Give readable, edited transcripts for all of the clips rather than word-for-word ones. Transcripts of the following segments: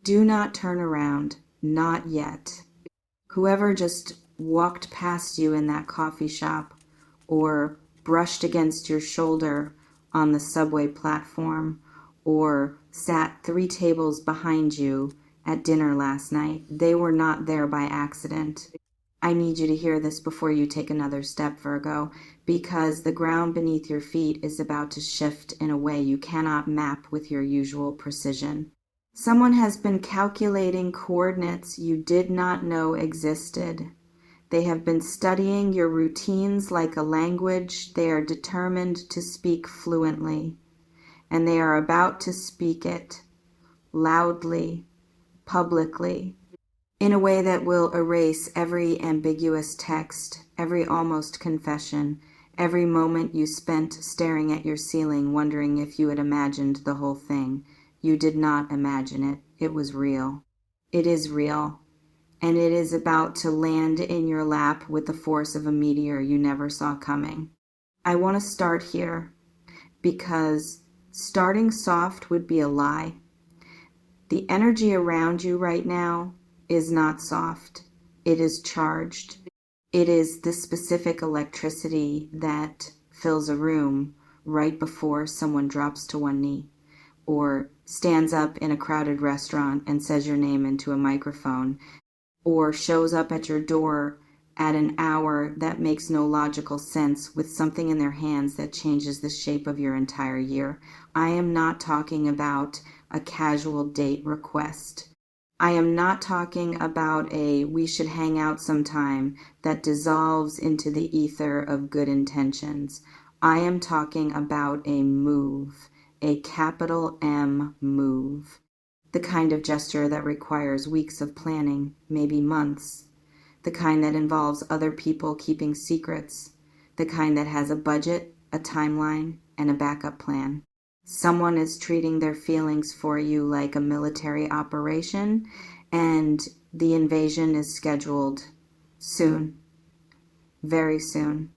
Do not turn around, not yet. Whoever just walked past you in that coffee shop or brushed against your shoulder on the subway platform or sat 3 tables behind you at dinner last night, they were not there by accident. I need you to hear this before you take another step, Virgo, because the ground beneath your feet is about to shift in a way you cannot map with your usual precision. Someone has been calculating coordinates you did not know existed. They have been studying your routines like a language they are determined to speak fluently, and they are about to speak it loudly, publicly, in a way that will erase every ambiguous text, every almost confession, every moment you spent staring at your ceiling wondering if you had imagined the whole thing. You did not imagine it. It was real. It is real. And it is about to land in your lap with the force of a meteor you never saw coming. I want to start here because starting soft would be a lie. The energy around you right now is not soft. It is charged. It is the specific electricity that fills a room right before someone drops to one knee or stands up in a crowded restaurant and says your name into a microphone, or shows up at your door at an hour that makes no logical sense with something in their hands that changes the shape of your entire year. I am not talking about a casual date request. I am not talking about a we should hang out sometime that dissolves into the ether of good intentions. I am talking about a move, a capital M move. The kind of gesture that requires weeks of planning, maybe months. The kind that involves other people keeping secrets. The kind that has a budget, a timeline, and a backup plan. Someone is treating their feelings for you like a military operation, and the invasion is scheduled soon, very soon.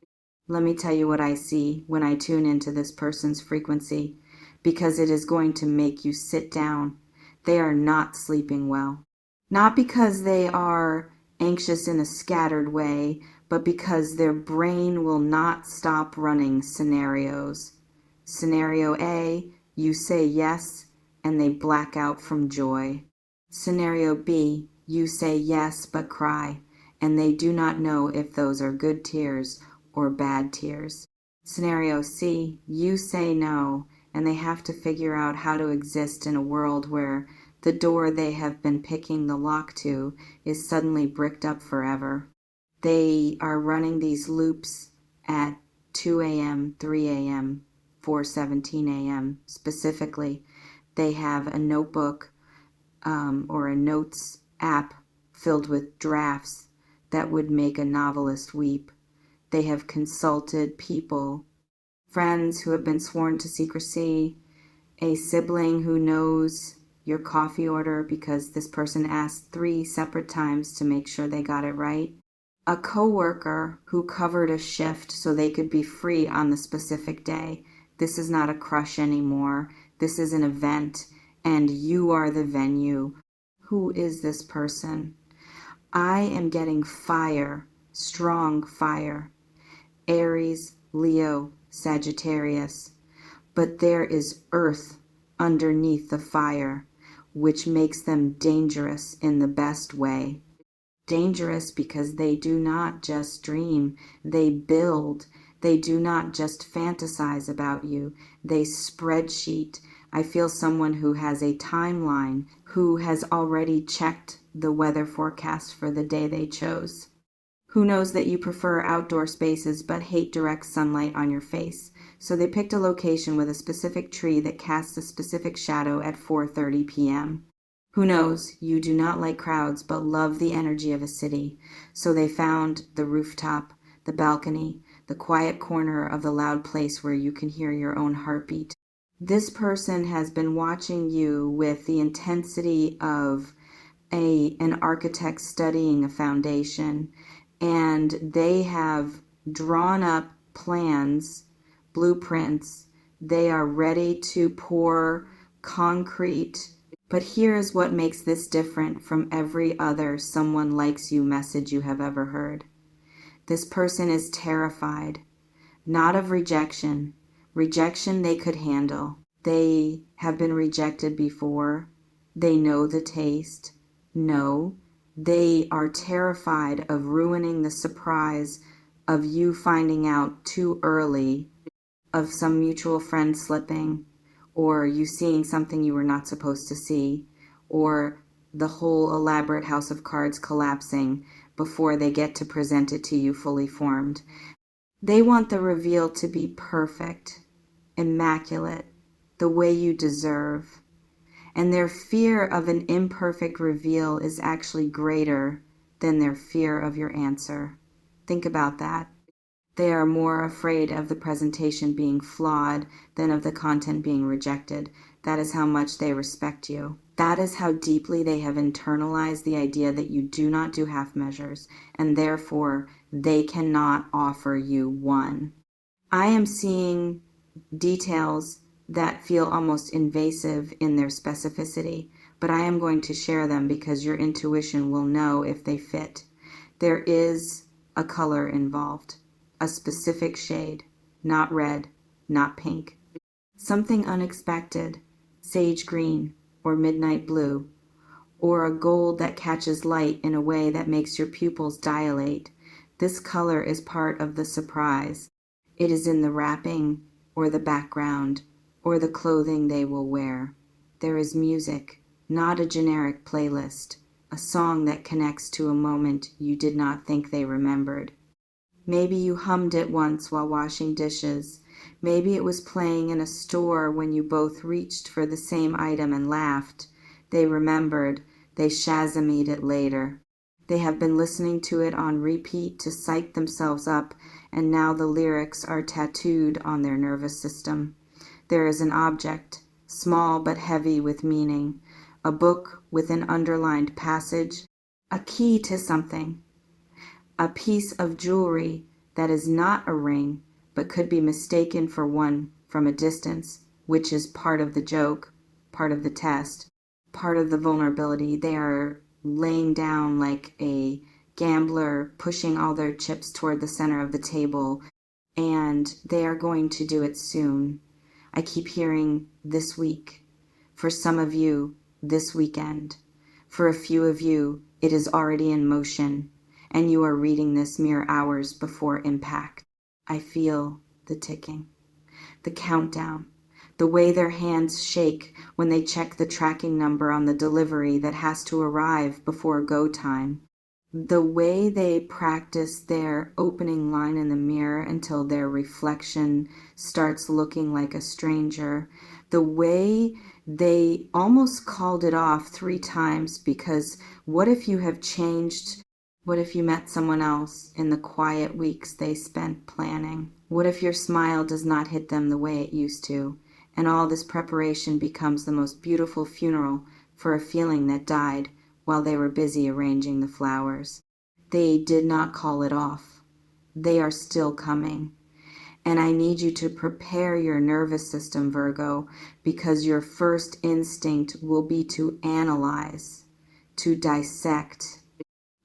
Let me tell you what I see when I tune into this person's frequency, because it is going to make you sit down. They are not sleeping well. Not because they are anxious in a scattered way, but because their brain will not stop running scenarios. Scenario A, you say yes, and they black out from joy. Scenario B, you say yes but cry, and they do not know if those are good tears or bad tears. Scenario C, you say no, and they have to figure out how to exist in a world where the door they have been picking the lock to is suddenly bricked up forever. They are running these loops at 2 a.m., 3 a.m., 4:17 a.m. specifically. They have a notebook or a notes app filled with drafts that would make a novelist weep. They have consulted people, friends who have been sworn to secrecy, a sibling who knows your coffee order because this person asked 3 separate times to make sure they got it right, a coworker who covered a shift so they could be free on the specific day. This is not a crush anymore. This is an event, and you are the venue. Who is this person? I am getting fire, strong fire. Aries, Leo, Sagittarius. But there is earth underneath the fire, which makes them dangerous in the best way. Dangerous because they do not just dream, they build. They do not just fantasize about you, they spreadsheet. I feel someone who has a timeline, who has already checked the weather forecast for the day they chose. Who knows that you prefer outdoor spaces but hate direct sunlight on your face, so they picked a location with a specific tree that casts a specific shadow at 4:30 p.m. Who knows you do not like crowds but love the energy of a city, so they found the rooftop, the balcony, the quiet corner of the loud place where you can hear your own heartbeat. This person has been watching you with the intensity of an architect studying a foundation, and they have drawn up plans, blueprints. They are ready to pour concrete But here is what makes this different from every other "someone likes you" message you have ever heard. This person is terrified, not of rejection. Rejection they could handle. They have been rejected before. They know the taste. No, they are terrified of ruining the surprise of you finding out too early, of some mutual friend slipping, or you seeing something you were not supposed to see, or the whole elaborate house of cards collapsing before they get to present it to you fully formed. They want the reveal to be perfect, immaculate, the way you deserve. And their fear of an imperfect reveal is actually greater than their fear of your answer. Think about that. They are more afraid of the presentation being flawed than of the content being rejected. That is how much they respect you. That is how deeply they have internalized the idea that you do not do half measures, and therefore they cannot offer you one. I am seeing details that feel almost invasive in their specificity, but I am going to share them because your intuition will know if they fit. There is a color involved, a specific shade, not red, not pink. Something unexpected, sage green or midnight blue, or a gold that catches light in a way that makes your pupils dilate. This color is part of the surprise. It is in the wrapping or the background or the clothing they will wear. There is music, not a generic playlist, a song that connects to a moment you did not think they remembered. Maybe you hummed it once while washing dishes. Maybe it was playing in a store when you both reached for the same item and laughed. They remembered. They Shazamied it later. They have been listening to it on repeat to psych themselves up, and now the lyrics are tattooed on their nervous system. There is an object, small but heavy with meaning, a book with an underlined passage, a key to something, a piece of jewelry that is not a ring but could be mistaken for one from a distance, which is part of the joke, part of the test, part of the vulnerability. They are laying down like a gambler, pushing all their chips toward the center of the table, and they are going to do it soon. I keep hearing this week. For some of you, this weekend. For a few of you, it is already in motion, and you are reading this mere hours before impact. I feel the ticking, the countdown, the way their hands shake when they check the tracking number on the delivery that has to arrive before go time, the way they practice their opening line in the mirror until their reflection starts looking like a stranger, the way they almost called it off 3 times because what if you have changed? What if you met someone else in the quiet weeks they spent planning? What if your smile does not hit them the way it used to, and all this preparation becomes the most beautiful funeral for a feeling that died while they were busy arranging the flowers? They did not call it off. They are still coming. And I need you to prepare your nervous system, Virgo, because your first instinct will be to analyze, to dissect,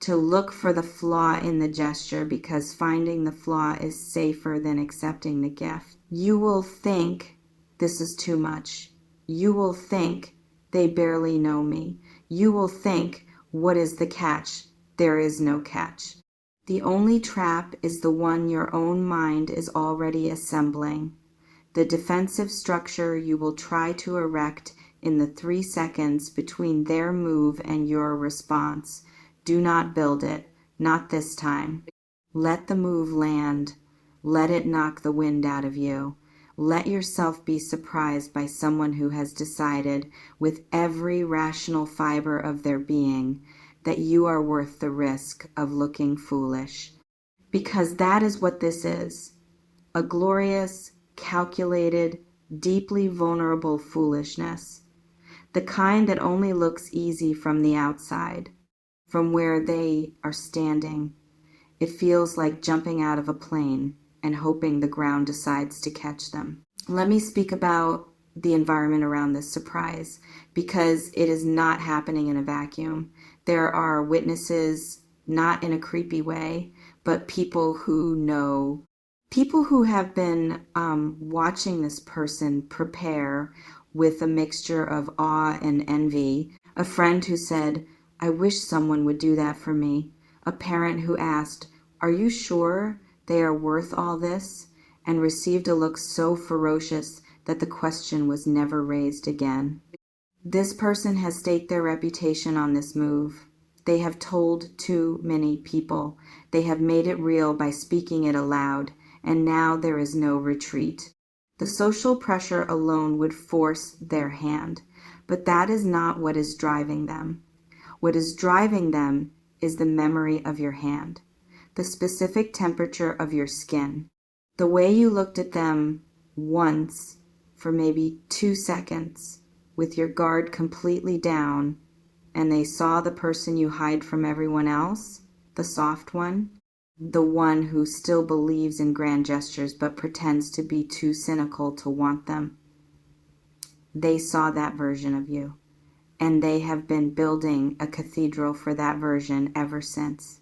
to look for the flaw in the gesture, because finding the flaw is safer than accepting the gift. You will think this is too much. You will think they barely know me. You will think, what is the catch? There is no catch. The only trap is the one your own mind is already assembling. The defensive structure you will try to erect in the 3 seconds between their move and your response. Do not build it, not this time. Let the move land. Let it knock the wind out of you. Let yourself be surprised by someone who has decided with every rational fiber of their being that you are worth the risk of looking foolish. Because that is what this is. A glorious, calculated, deeply vulnerable foolishness. The kind that only looks easy from the outside, from where they are standing. It feels like jumping out of a plane and hoping the ground decides to catch them. Let me speak about the environment around this surprise, because it is not happening in a vacuum. There are witnesses, not in a creepy way, but people who know, people who have been watching this person prepare with a mixture of awe and envy. A friend who said, "I wish someone would do that for me." A parent who asked, "Are you sure they are worth all this?" and received a look so ferocious that the question was never raised again. This person has staked their reputation on this move. They have told too many people. They have made it real by speaking it aloud, and now there is no retreat. The social pressure alone would force their hand, but that is not what is driving them. What is driving them is the memory of your hand, the specific temperature of your skin, the way you looked at them once for maybe 2 seconds with your guard completely down, and they saw the person you hide from everyone else, the soft one, the one who still believes in grand gestures but pretends to be too cynical to want them. They saw that version of you, and they have been building a cathedral for that version ever since.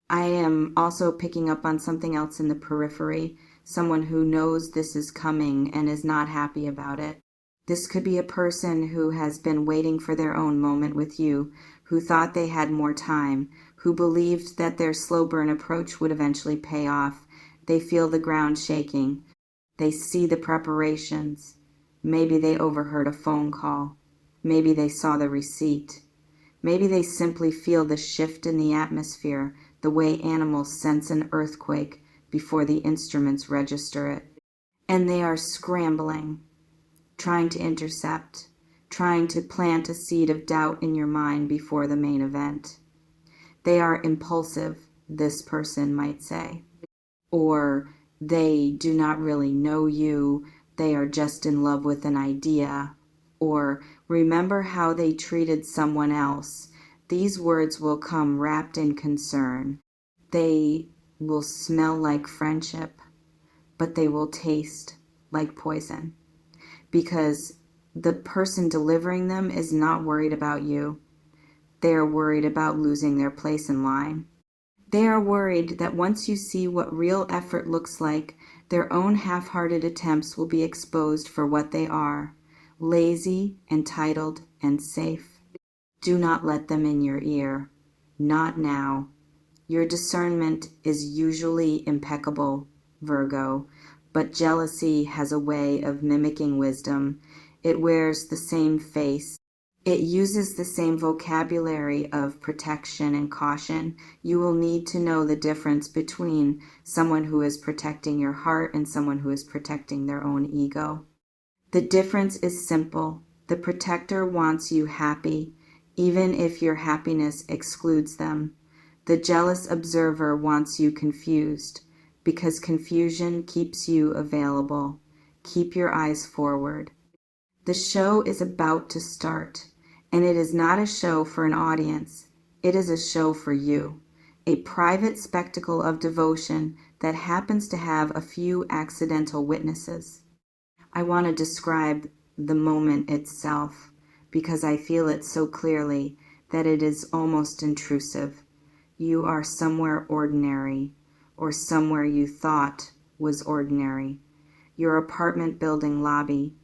I am also picking up on something else in the periphery, someone who knows this is coming and is not happy about it. This could be a person who has been waiting for their own moment with you, who thought they had more time, who believed that their slow burn approach would eventually pay off. They feel the ground shaking. They see the preparations. Maybe they overheard a phone call. Maybe they saw the receipt. Maybe they simply feel the shift in the atmosphere, the way animals sense an earthquake before the instruments register it. And they are scrambling, trying to intercept, trying to plant a seed of doubt in your mind before the main event. They are impulsive, this person might say. Or they do not really know you, they are just in love with an idea. Or remember how they treated someone else. These words will come wrapped in concern. They will smell like friendship, but they will taste like poison, because the person delivering them is not worried about you. They are worried about losing their place in line. They are worried that once you see what real effort looks like, their own half-hearted attempts will be exposed for what they are: lazy, entitled, and safe. Do not let them in your ear. Not now. Your discernment is usually impeccable, Virgo, but jealousy has a way of mimicking wisdom. It wears the same face. It uses the same vocabulary of protection and caution. You will need to know the difference between someone who is protecting your heart and someone who is protecting their own ego. The difference is simple. The protector wants you happy, even if your happiness excludes them. The jealous observer wants you confused, because confusion keeps you available. Keep your eyes forward. The show is about to start, and it is not a show for an audience. It is a show for you, a private spectacle of devotion that happens to have a few accidental witnesses. I want to describe the moment itself, because I feel it so clearly that it is almost intrusive. You are somewhere ordinary, or somewhere you thought was ordinary. Your apartment building lobby,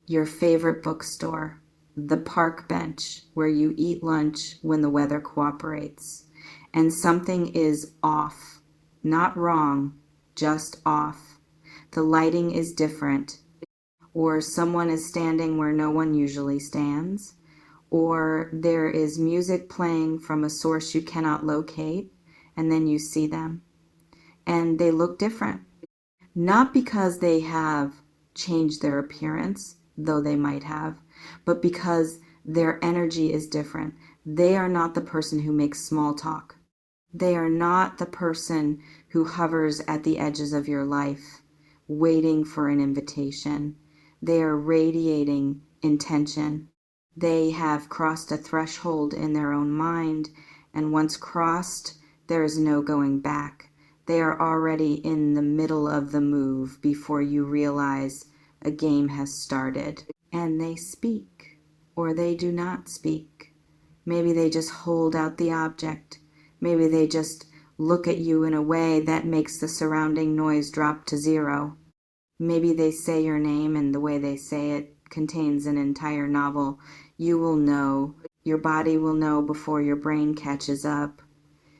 your favorite bookstore, the park bench where you eat lunch when the weather cooperates. And something is off. Not wrong, just off. The lighting is different. Or someone is standing where no one usually stands. Or there is music playing from a source you cannot locate, and then you see them. And they look different. Not because they have changed their appearance, though they might have, but because their energy is different. They are not the person who makes small talk. They are not the person who hovers at the edges of your life, waiting for an invitation. They are radiating intention. They have crossed a threshold in their own mind, and once crossed, there is no going back. They are already in the middle of the move before you realize a game has started. And they speak, or they do not speak. Maybe they just hold out the object. Maybe they just look at you in a way that makes the surrounding noise drop to zero. Maybe they say your name, and the way they say it contains an entire novel. You will know. Your body will know before your brain catches up.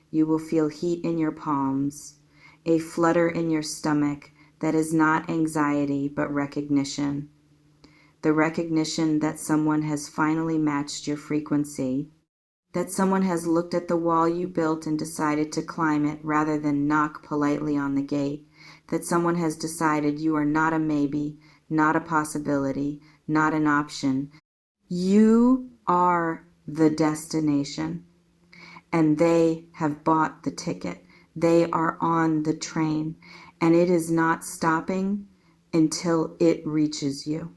You will feel heat in your palms, a flutter in your stomach that is not anxiety but recognition. The recognition that someone has finally matched your frequency, that someone has looked at the wall you built and decided to climb it rather than knock politely on the gate, that someone has decided you are not a maybe, not a possibility, not an option. You are the destination. And they have bought the ticket. They are on the train, and it is not stopping until it reaches you.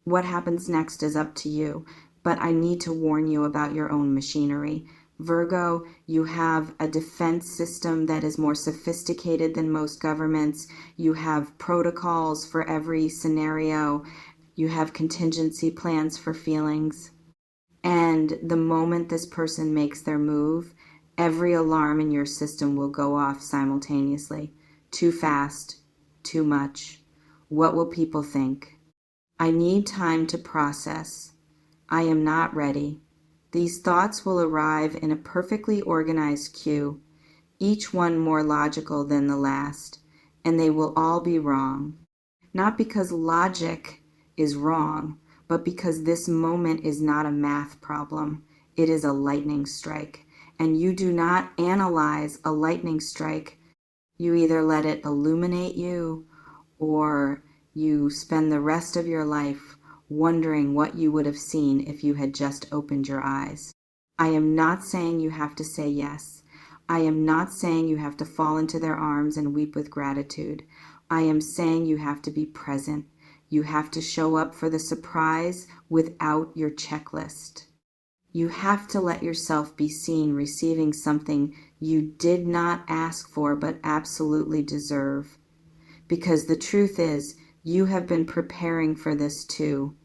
What happens next is up to you, but I need to warn you about your own machinery. Virgo, you have a defense system that is more sophisticated than most governments. You have protocols for every scenario. You have contingency plans for feelings. And the moment this person makes their move, every alarm in your system will go off simultaneously. Too fast, too much. What will people think? I need time to process. I am not ready. These thoughts will arrive in a perfectly organized queue, each one more logical than the last, and they will all be wrong. Not because logic is wrong, but because this moment is not a math problem. It is a lightning strike. And you do not analyze a lightning strike. You either let it illuminate you, or you spend the rest of your life wondering what you would have seen if you had just opened your eyes. I am not saying you have to say yes. I am not saying you have to fall into their arms and weep with gratitude. I am saying you have to be present. You have to show up for the surprise without your checklist. You have to let yourself be seen receiving something you did not ask for but absolutely deserve. Because the truth is, you have been preparing for this too.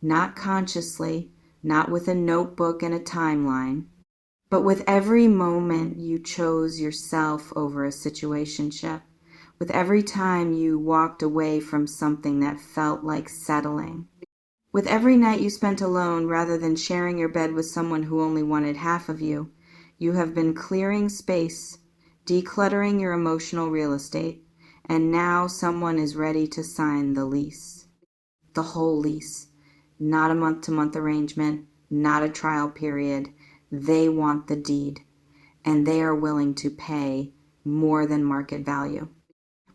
Not consciously, not with a notebook and a timeline, but with every moment you chose yourself over a situationship. With every time you walked away from something that felt like settling. With every night you spent alone rather than sharing your bed with someone who only wanted half of you, you have been clearing space, decluttering your emotional real estate, and now someone is ready to sign the lease. The whole lease. Not a month-to-month arrangement, not a trial period. They want the deed, and they are willing to pay more than market value.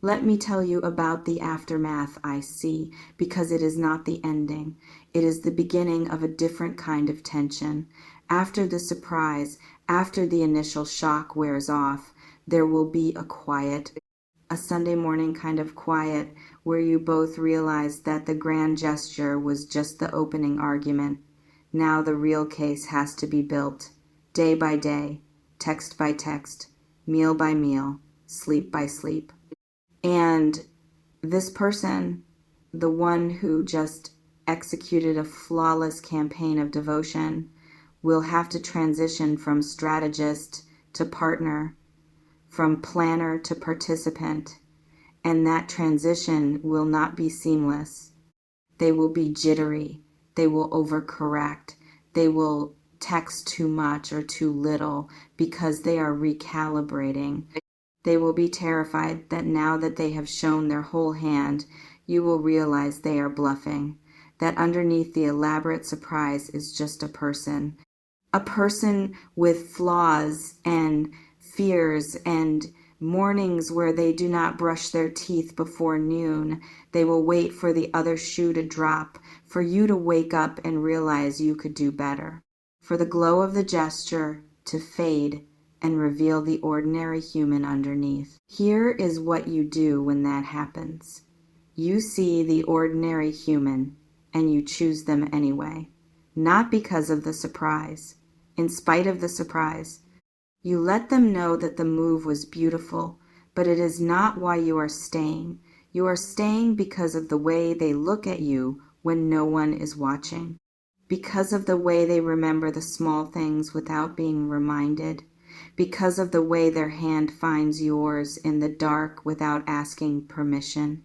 Let me tell you about the aftermath I see, because it is not the ending. It is the beginning of a different kind of tension. After the surprise, after the initial shock wears off, there will be a quiet, a Sunday morning kind of quiet, where you both realize that the grand gesture was just the opening argument. Now the real case has to be built, day by day, text by text, meal by meal, sleep by sleep. And this person, the one who just executed a flawless campaign of devotion, will have to transition from strategist to partner, from planner to participant, and that transition will not be seamless. They will be jittery. They will overcorrect. They will text too much or too little because they are recalibrating. They will be terrified that now that they have shown their whole hand, you will realize they are bluffing, that underneath the elaborate surprise is just a person with flaws and fears and mornings where they do not brush their teeth before noon. They will wait for the other shoe to drop, for you to wake up and realize you could do better, for the glow of the gesture to fade and reveal the ordinary human underneath. Here is what you do when that happens. You see the ordinary human, and you choose them anyway, not because of the surprise. In spite of the surprise, you let them know that the move was beautiful, but it is not why you are staying. You are staying because of the way they look at you when no one is watching, because of the way they remember the small things without being reminded, because of the way their hand finds yours in the dark without asking permission.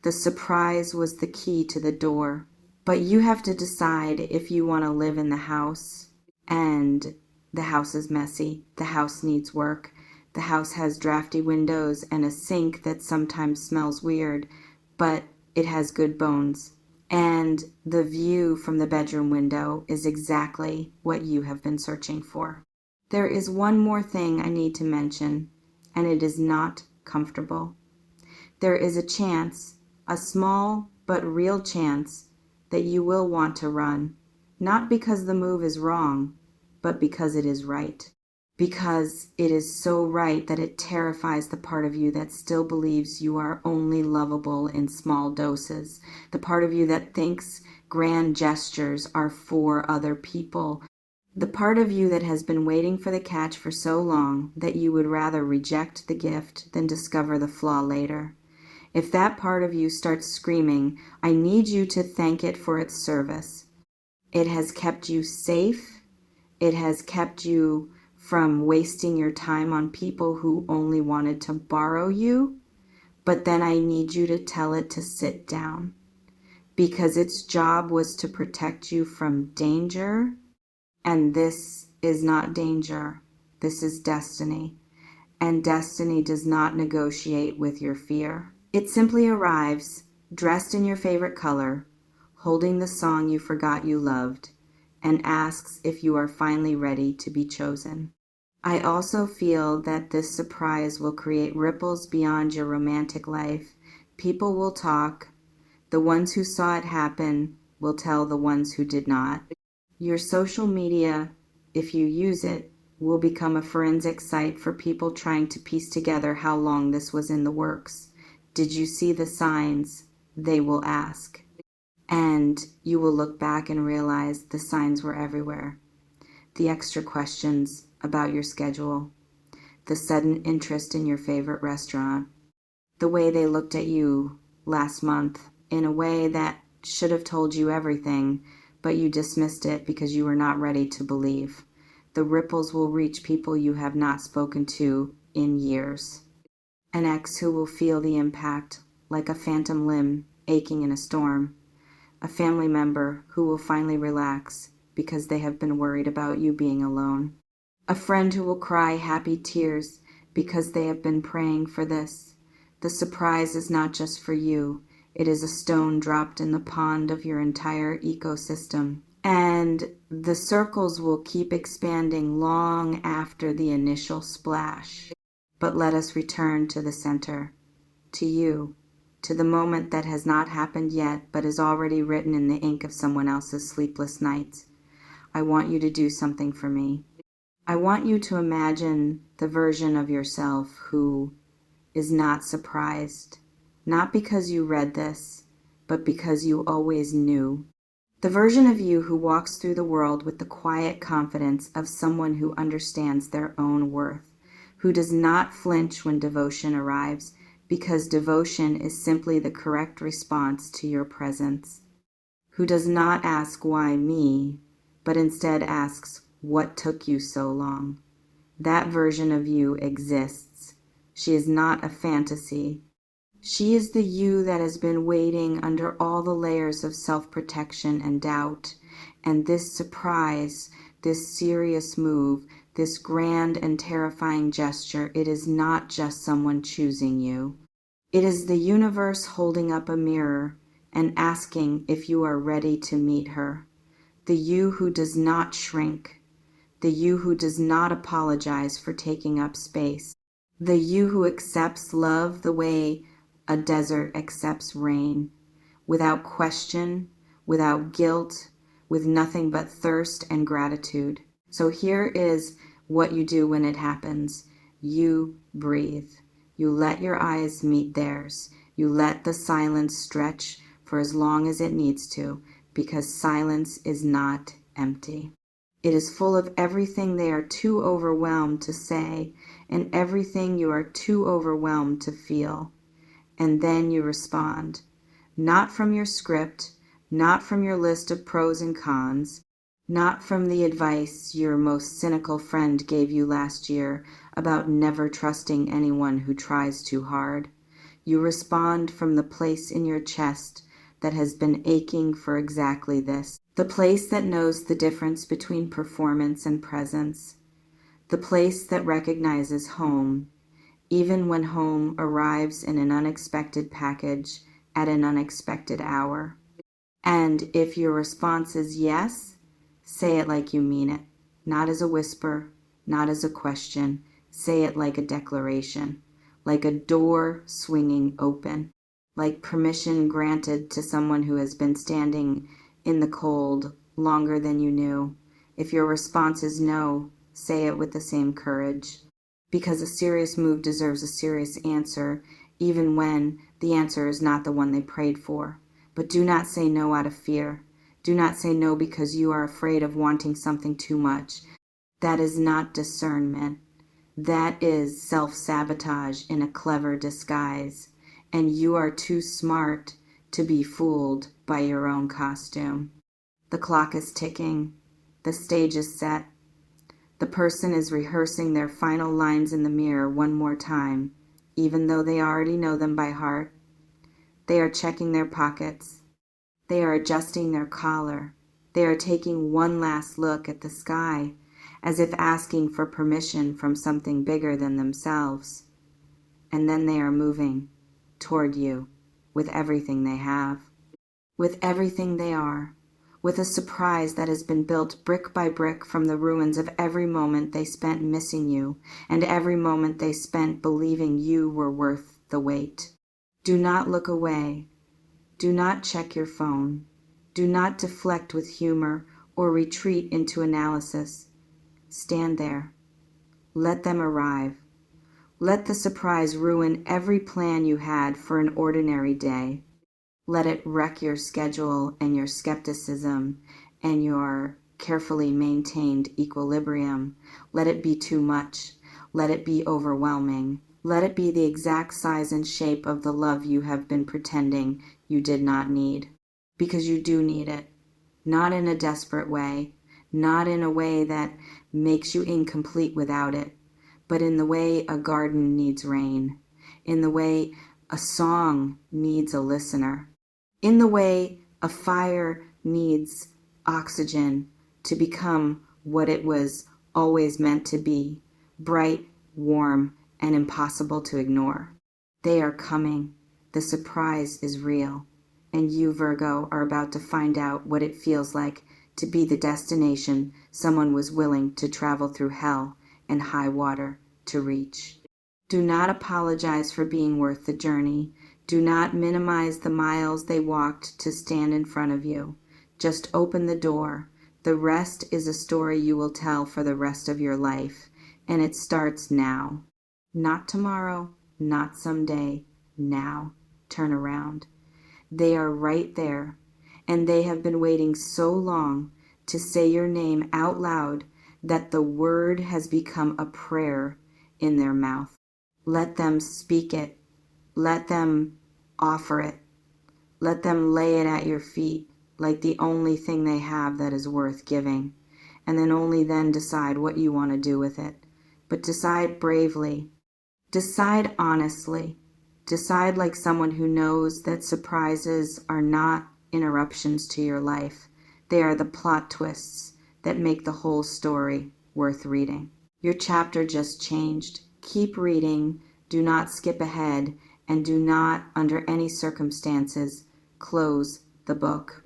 The surprise was the key to the door. But you have to decide if you want to live in the house. And the house is messy. The house needs work. The house has drafty windows and a sink that sometimes smells weird, but it has good bones. And the view from the bedroom window is exactly what you have been searching for. There is one more thing I need to mention, and it is not comfortable. There is a chance, a small but real chance, that you will want to run, not because the move is wrong, but because it is right. Because it is so right that it terrifies the part of you that still believes you are only lovable in small doses, the part of you that thinks grand gestures are for other people, the part of you that has been waiting for the catch for so long that you would rather reject the gift than discover the flaw later. If that part of you starts screaming, I need you to thank it for its service. It has kept you safe. It has kept you from wasting your time on people who only wanted to borrow you. But then I need you to tell it to sit down, because its job was to protect you from danger. And this is not danger. This is destiny. And destiny does not negotiate with your fear. It simply arrives, dressed in your favorite color, holding the song you forgot you loved, and asks if you are finally ready to be chosen. I also feel that this surprise will create ripples beyond your romantic life. People will talk. The ones who saw it happen will tell the ones who did not. Your social media, if you use it, will become a forensic site for people trying to piece together how long this was in the works. Did you see the signs? They will ask. And you will look back and realize the signs were everywhere. The extra questions about your schedule, the sudden interest in your favorite restaurant, the way they looked at you last month in a way that should have told you everything, but you dismissed it because you were not ready to believe. The ripples will reach people you have not spoken to in years. An ex who will feel the impact like a phantom limb aching in a storm. A family member who will finally relax because they have been worried about you being alone. A friend who will cry happy tears because they have been praying for this. The surprise is not just for you. It is a stone dropped in the pond of your entire ecosystem. And the circles will keep expanding long after the initial splash. But let us return to the center, to you, to the moment that has not happened yet but is already written in the ink of someone else's sleepless nights. I want you to do something for me. I want you to imagine the version of yourself who is not surprised, not because you read this, but because you always knew. The version of you who walks through the world with the quiet confidence of someone who understands their own worth, who does not flinch when devotion arrives, because devotion is simply the correct response to your presence, who does not ask why me, but instead asks what took you so long. That version of you exists. She is not a fantasy. She is the you that has been waiting under all the layers of self-protection and doubt. And this surprise, this serious move, this grand and terrifying gesture, it is not just someone choosing you. It is the universe holding up a mirror and asking if you are ready to meet her. The you who does not shrink. The you who does not apologize for taking up space. The you who accepts love the way a desert accepts rain, without question, without guilt, with nothing but thirst and gratitude. So here is what you do when it happens. You breathe. You let your eyes meet theirs. You let the silence stretch for as long as it needs to, because silence is not empty. It is full of everything they are too overwhelmed to say and everything you are too overwhelmed to feel. and then you respond. Not from your script, not from your list of pros and cons, not from the advice your most cynical friend gave you last year about never trusting anyone who tries too hard. You respond from the place in your chest that has been aching for exactly this, the place that knows the difference between performance and presence, the place that recognizes home, even when home arrives in an unexpected package at an unexpected hour. And if your response is yes, say it like you mean it, not as a whisper, not as a question. Say it like a declaration, like a door swinging open, like permission granted to someone who has been standing in the cold longer than you knew. If your response is no, say it with the same courage, because a serious move deserves a serious answer, even when the answer is not the one they prayed for. But do not say no out of fear. Do not say no because you are afraid of wanting something too much. That is not discernment. That is self-sabotage in a clever disguise, and you are too smart to be fooled by your own costume. The clock is ticking. The stage is set. The person is rehearsing their final lines in the mirror one more time, even though they already know them by heart. They are checking their pockets. They are adjusting their collar. They are taking one last look at the sky, as if asking for permission from something bigger than themselves. And then they are moving toward you with everything they have, with everything they are, with a surprise that has been built brick by brick from the ruins of every moment they spent missing you and every moment they spent believing you were worth the wait. Do not look away. Do not check your phone. Do not deflect with humor or retreat into analysis. Stand there. Let them arrive. Let the surprise ruin every plan you had for an ordinary day. Let it wreck your schedule and your skepticism and your carefully maintained equilibrium. Let it be too much. Let it be overwhelming. Let it be the exact size and shape of the love you have been pretending you did not need. Because you do need it. Not in a desperate way. Not in a way that makes you incomplete without it, but in the way a garden needs rain, in the way a song needs a listener, in the way a fire needs oxygen to become what it was always meant to be, bright, warm, and impossible to ignore. They are coming. The surprise is real, and you, Virgo, are about to find out what it feels like to be the destination someone was willing to travel through hell and high water to reach. Do not apologize for being worth the journey. Do not minimize the miles they walked to stand in front of you. Just open the door. The rest is a story you will tell for the rest of your life, and it starts now. Not tomorrow, not someday, now. Turn around. They are right there, and they have been waiting so long to say your name out loud that the word has become a prayer in their mouth. Let them speak it. Let them offer it. Let them lay it at your feet like the only thing they have that is worth giving, and then only then decide what you want to do with it. But decide bravely. Decide honestly. Decide like someone who knows that surprises are not interruptions to your life. They are the plot twists that make the whole story worth reading. Your chapter just changed. Keep reading. Do not skip ahead, and do not, under any circumstances, close the book.